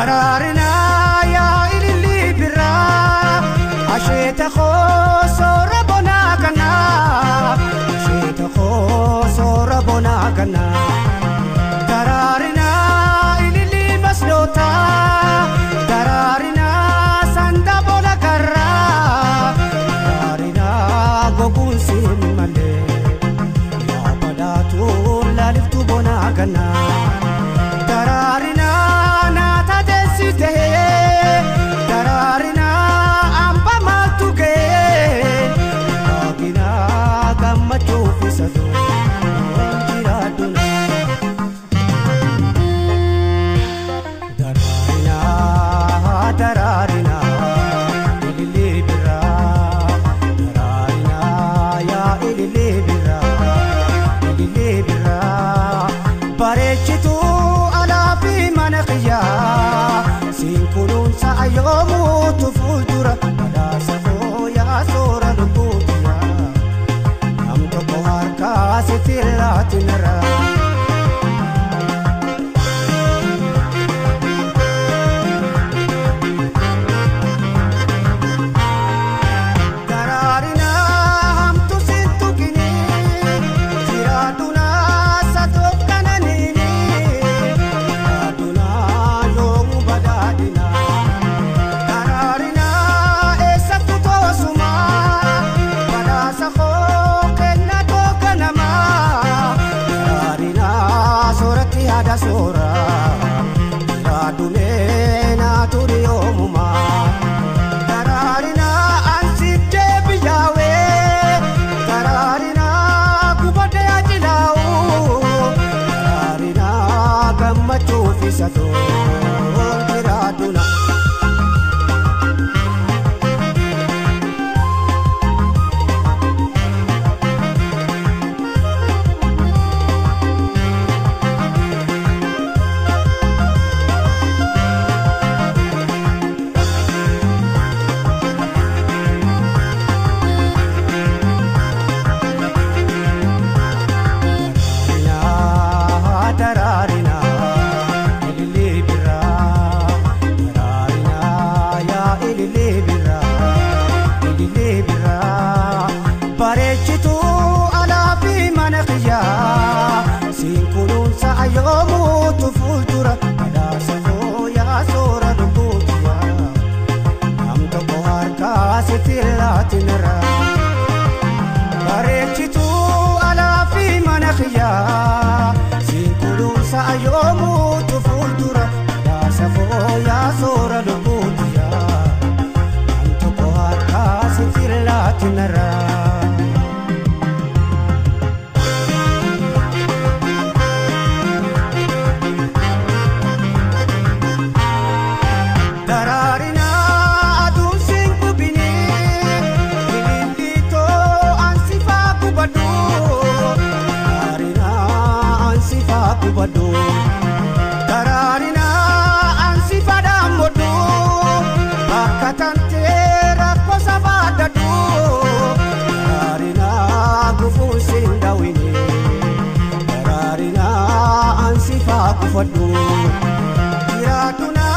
dararina ya ilili birra asheta khosora bonakana asheta khosora bonakana dararina ilili maslota dararina sanda bonakarra dararina gogun simale ya badatu laliftu bonakana dararina nata desite dararina amba matuke agina gammachu fisado tiraduna dararina dararina ilili birra dararina ya ilili birra barechitu sinkulun sa ayomu tufudura badasafo ya sora lubutia am toko harka sitiratinara dararina ham tu sintukini siratuna satok kananini ada sora radumena turiomuma dararina ansite biyawe dararina kubade ajilau dararina gammachu fisado tiraduna dararina ilili birra dararina ya ilili birra barechitu alafi manqiya sinkulun sa ayomu tufudura badasafo ya sora lubutia am toko harka sitiratinara barechitu alafi manqiya sa ayomu tufudura badasafo ya sora lubutia am toko harka sitiratinara dararina adun sinkubini ililito ansifa kubadu dararina ansifa kubadu dararina ansifa damodu bakatante rakosa badadu dararina gufusin dawini dararina ansifa kufadu tiraduna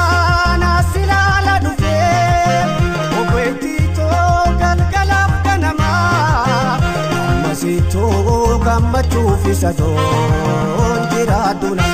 nasilala dufe obetito galgalaf ganama amasito gammachu fisado tiraduna